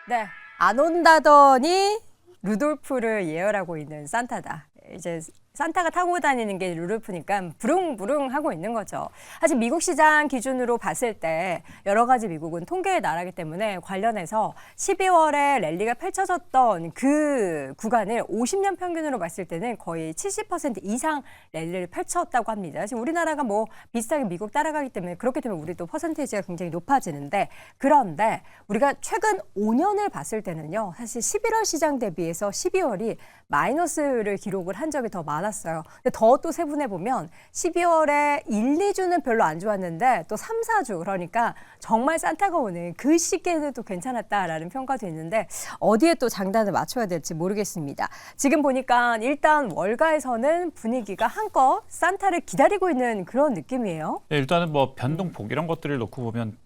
네, 안 온다더니 루돌프를 예열하고 있는 산타다. 이제 산타가 타고 다니는 게 루돌프니까 부릉부릉 하고 있는 거죠. 사실 미국 시장 기준으로 봤을 때 여러 가지 미국은 통계의 나라이기 때문에 관련해서 12월에 랠리가 펼쳐졌던 그 구간을 50년 평균으로 봤을 때는 거의 70% 이상 랠리를 펼쳤다고 합니다. 사실 우리나라가 뭐 비슷하게 미국 따라가기 때문에 그렇기 때문에 우리도 퍼센테이지가 굉장히 높아지는데, 그런데 우리가 최근 5년을 봤을 때는요, 사실 11월 시장 대비해서 12월이 마이너스를 기록을 한 적이 더 많았어요. 근데 더 또 세분해 보면 12월에 1, 2주는 별로 안 좋았는데 또 3, 4주, 그러니까 정말 산타가 오는 그 시기에는 또 괜찮았다라는 평가도 있는데 어디에 또 장단을 맞춰야 될지 모르겠습니다. 지금 보니까 일단 월가에서는 분위기가 한껏 산타를 기다리고 있는 그런 느낌이에요. 네, 일단은 뭐 변동폭 이런 것들을 놓고 보면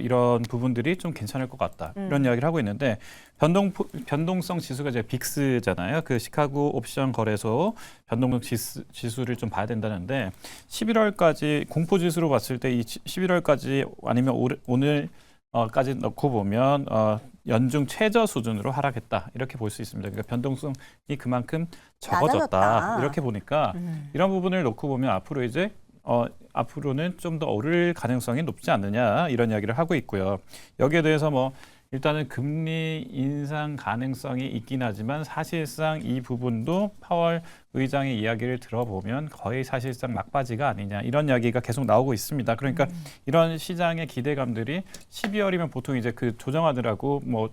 이런 부분들이 좀 괜찮을 것 같다. 이런 이야기를 하고 있는데 변동성 지수가 이제 빅스잖아요. 그 시카고 옵션 거래소 변동성 지수를 좀 봐야 된다는데 11월까지 공포 지수로 봤을 때 이 11월까지 아니면 오늘까지 넣고 보면 연중 최저 수준으로 하락했다. 이렇게 볼 수 있습니다. 그러니까 변동성이 그만큼 적어졌다. 낮아졌다. 이렇게 보니까 이런 부분을 놓고 보면 앞으로 이제 앞으로는 좀 더 오를 가능성이 높지 않느냐 이런 이야기를 하고 있고요. 여기에 대해서 뭐 일단은 금리 인상 가능성이 있긴 하지만 사실상 이 부분도 파월 의장의 이야기를 들어보면 거의 사실상 막바지가 아니냐 이런 이야기가 계속 나오고 있습니다. 그러니까 이런 시장의 기대감들이 12월이면 보통 이제 그 조정하느라고 뭐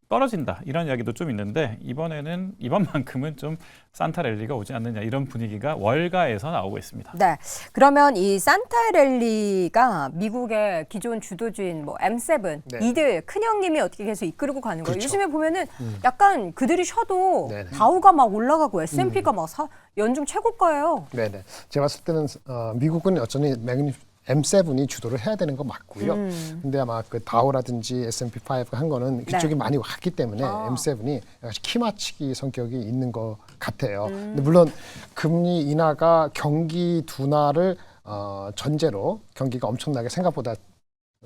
떨어진다 이런 이야기도 좀 있는데 이번만큼은 좀 산타 랠리가 오지 않느냐 이런 분위기가 월가에서 나오고 있습니다. 네, 그러면 이 산타 랠리가 미국의 기존 주도주인 뭐 M7 네. 이들 큰형님이 어떻게 계속 이끌고 가는 거예요. 그렇죠. 요즘에 보면은 약간 그들이 쉬어도 네네. 다우가 막 올라가고 S&P가 막 연중 최고가예요. 네네. 제가 봤을 때는 미국은 여전히 M7이 주도를 해야 되는 거 맞고요. 근데 아마 그 다우라든지 S&P 5가 한 거는 그쪽이 많이 왔기 때문에 M7이 키 맞추기 성격이 있는 것 같아요. 근데 물론 금리 인하가 경기 둔화를 전제로 경기가 엄청나게 생각보다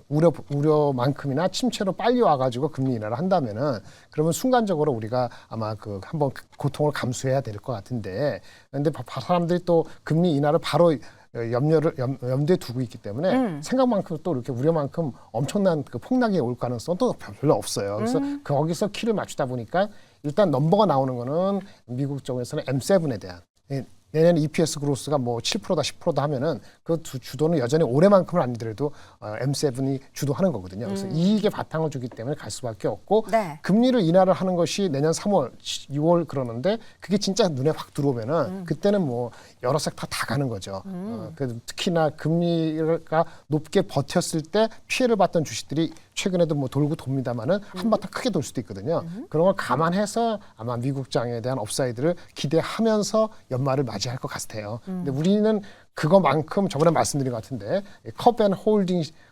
우려만큼이나 침체로 빨리 와가지고 금리 인하를 한다면은 그러면 순간적으로 우리가 아마 그 한번 고통을 감수해야 될 것 같은데, 근데 사람들이 또 금리 인하를 바로 염두에 두고 있기 때문에 생각만큼 또 이렇게 우려만큼 엄청난 그 폭락이 올 가능성은 또 별로 없어요. 그래서 거기서 키를 맞추다 보니까 일단 넘버가 나오는 거는 미국 쪽에서는 M7에 대한 내년 EPS 그로스가 뭐 7%다 10%다 하면은 그 주도는 여전히 올해만큼은 아니더라도 M7이 주도하는 거거든요. 그래서 이익에 바탕을 주기 때문에 갈 수밖에 없고, 네. 금리를 인하를 하는 것이 내년 3월, 6월 그러는데 그게 진짜 눈에 확 들어오면은 그때는 뭐 여러 섹터 다 가는 거죠. 특히나 금리가 높게 버텼을 때 피해를 봤던 주식들이 최근에도 뭐 돌고 돕니다만은 한바탕 크게 돌 수도 있거든요. 그런 걸 감안해서 아마 미국장에 대한 업사이드를 기대하면서 연말을 맞이할 것 같아요. 근데 우리는 그거만큼 저번에 말씀드린 것 같은데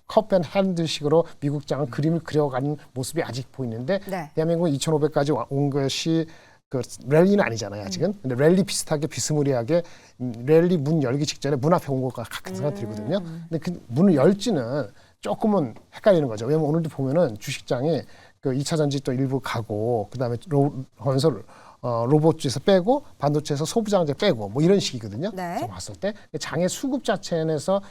컵앤핸들식으로 미국장은 그림을 그려가는 모습이 아직 보이는데, 네. 대한민국 2,500까지 온 것이 그 랠리는 아니잖아요, 아직은. 근데 랠리 비슷하게 비스무리하게 랠리 문 열기 직전에 문 앞에 온 것 같은 생각이 들거든요. 근데 그 문을 열지는 조금은 헷갈리는 거죠. 왜냐면 오늘도 보면은 주식장에 그 2차 전지 또 일부 가고, 그다음에 로봇에서 빼고 반도체에서 소부장제 빼고 뭐 이런 식이거든요. 네. 제가 봤을 때 장의 수급 자체에서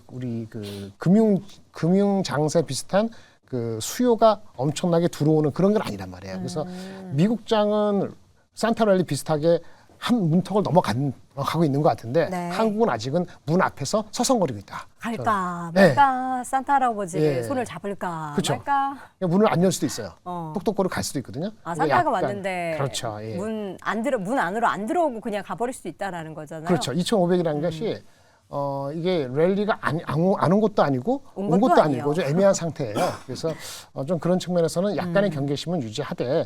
우리 그 금융 장세 비슷한 그 수요가 엄청나게 들어오는 그런 건 아니란 말이에요. 그래서 미국 장은 산타랠리 비슷하게 한 문턱을 넘어가고 있는 것 같은데, 네. 한국은 아직은 문 앞에서 서성거리고 있다. 갈까 네. 말까, 산타 할아버지 예. 손을 잡을까 그쵸. 말까. 문을 안 열 수도 있어요. 어. 똑똑거리고 갈 수도 있거든요. 아, 근데 산타가 약간, 왔는데 그렇죠. 예. 문 안으로 안 들어오고 그냥 가버릴 수도 있다라는 거잖아요. 그렇죠. 2,500이라는 것이 이게 랠리가 안 온 것도 아니고 온 온 것도 것도 아니에요. 아니고 좀 애매한 상태예요. 그래서 좀 그런 측면에서는 약간의 경계심은 유지하되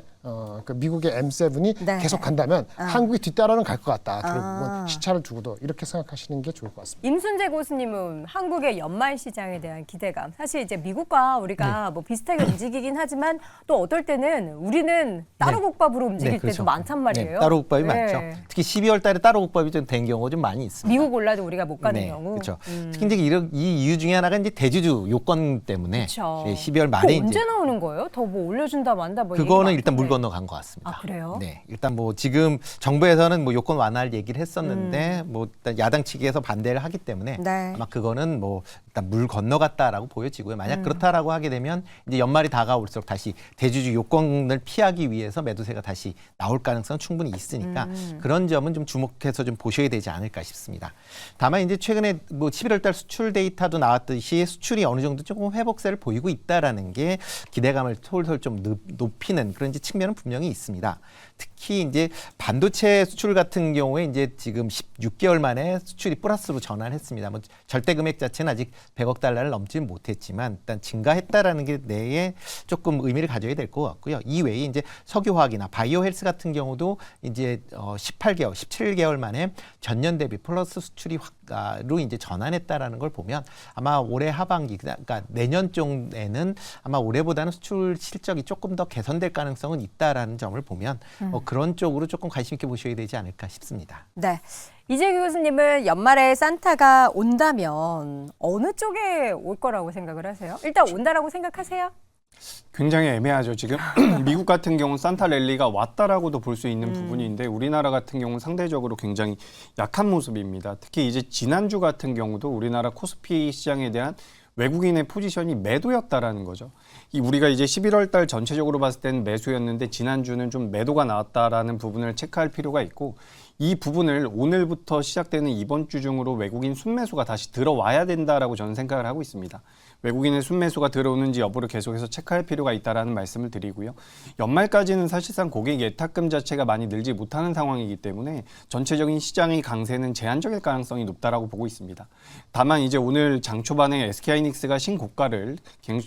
그 미국의 M7이 네. 계속 간다면 한국이 뒤따라는 갈 것 같다. 결국은 시차를 두고도 이렇게 생각하시는 게 좋을 것 같습니다. 임순재 교수님은 한국의 연말 시장에 대한 기대감. 사실 이제 미국과 우리가 뭐 비슷하게 움직이긴 하지만 또 어떨 때는 우리는 따로 국밥으로 움직일 때도 많단 말이에요. 네, 따로 국밥이 네. 많죠. 특히 12월 달에 따로 국밥이 좀 된 경우가 좀 많이 있습니다. 미국 올라도 우리가 못 가는 받는 경우. 그렇죠. 특히 이제 이 이유 중에 하나가 이제 대주주 요건 때문에 그쵸. 12월 말에 그거 언제 이제 나오는 거예요? 더 뭐 올려준다 만다 뭐 그거는 얘기가 일단 물 많던데. 건너간 것 같습니다. 아, 그래요? 네, 일단 뭐 지금 정부에서는 뭐 요건 완화를 얘기를 했었는데 뭐 일단 야당 측에서 반대를 하기 때문에 네. 아마 그거는 뭐 일단 물 건너갔다라고 보여지고요. 만약 그렇다라고 하게 되면 이제 연말이 다가올수록 다시 대주주 요건을 피하기 위해서 매도세가 다시 나올 가능성은 충분히 있으니까 그런 점은 좀 주목해서 좀 보셔야 되지 않을까 싶습니다. 다만 이제 최근에 뭐 11월달 수출 데이터도 나왔듯이 수출이 어느 정도 조금 회복세를 보이고 있다라는 게 기대감을 솔솔 좀 높이는 그런 이제 측면은 분명히 있습니다. 특히 이제 반도체 수출 같은 경우에 이제 지금 16개월 만에 수출이 플러스로 전환을 했습니다. 뭐 절대 금액 자체는 아직 100억 달러를 넘지는 못했지만 일단 증가했다라는 게 내에 조금 의미를 가져야 될 것 같고요. 이 외에 이제 석유화학이나 바이오 헬스 같은 경우도 이제 18개월, 17개월 만에 전년 대비 플러스 수출이 로 이제 전환했다라는 걸 보면 아마 올해 하반기, 그러니까 내년 쪽에는 아마 올해보다는 수출 실적이 조금 더 개선될 가능성은 있다라는 점을 보면 그런 쪽으로 조금 관심 있게 보셔야 되지 않을까 싶습니다. 네. 이재규 교수님은 연말에 산타가 온다면 어느 쪽에 올 거라고 생각을 하세요? 일단 온다라고 생각하세요? 굉장히 애매하죠. 지금 미국 같은 경우는 산타 랠리가 왔다라고도 볼 수 있는 부분인데 우리나라 같은 경우는 상대적으로 굉장히 약한 모습입니다. 특히 이제 지난주 같은 경우도 우리나라 코스피 시장에 대한 외국인의 포지션이 매도였다라는 거죠. 우리가 이제 11월 달 전체적으로 봤을 때는 매수였는데 지난주는 좀 매도가 나왔다라는 부분을 체크할 필요가 있고 이 부분을 오늘부터 시작되는 이번 주 중으로 외국인 순매수가 다시 들어와야 된다라고 저는 생각을 하고 있습니다. 외국인의 순매수가 들어오는지 여부를 계속해서 체크할 필요가 있다라는 말씀을 드리고요. 연말까지는 사실상 고객 예탁금 자체가 많이 늘지 못하는 상황이기 때문에 전체적인 시장의 강세는 제한적일 가능성이 높다라고 보고 있습니다. 다만 이제 오늘 장 초반에 SK하이닉스가 신고가를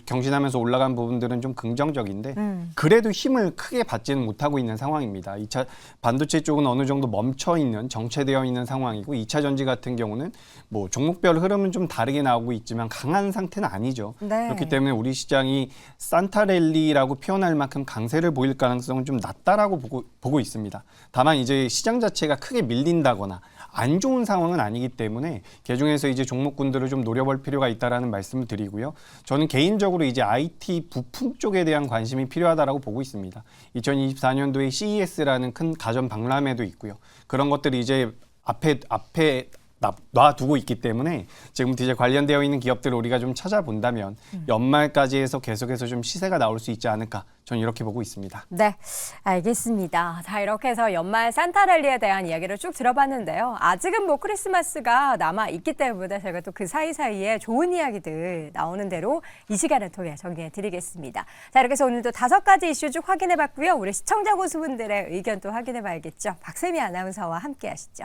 경신하면서 올라간 부분들은 좀 긍정적인데 그래도 힘을 크게 받지는 못하고 있는 상황입니다. 2차 반도체 쪽은 어느 정도 멈춰 있는 정체되어 있는 상황이고 2차 전지 같은 경우는 뭐 종목별 흐름은 좀 다르게 나오고 있지만 강한 상태는 아니죠. 네. 그렇기 때문에 우리 시장이 산타랠리라고 표현할 만큼 강세를 보일 가능성은 좀 낮다라고 보고 있습니다. 다만 이제 시장 자체가 크게 밀린다거나 안 좋은 상황은 아니기 때문에 개중에서 이제 종목군들을 좀 노려볼 필요가 있다라는 말씀을 드리고요. 저는 개인적으로 이제 IT 부품 쪽에 대한 관심이 필요하다라고 보고 있습니다. 2024년도에 CES라는 큰 가전 박람회도 있고요. 그런 것들이 이제 앞에 놔두고 있기 때문에 지금부터 이제 관련되어 있는 기업들을 우리가 좀 찾아본다면 연말까지 해서 계속해서 좀 시세가 나올 수 있지 않을까 저는 이렇게 보고 있습니다. 네, 알겠습니다. 자, 이렇게 해서 연말 산타랠리에 대한 이야기를 쭉 들어봤는데요. 아직은 뭐 크리스마스가 남아있기 때문에 저희가 또 그 사이사이에 좋은 이야기들 나오는 대로 이 시간을 통해 정리해드리겠습니다. 자, 이렇게 해서 오늘도 5가지 이슈 쭉 확인해봤고요. 우리 시청자 고수분들의 의견 또 확인해봐야겠죠. 박세미 아나운서와 함께 하시죠.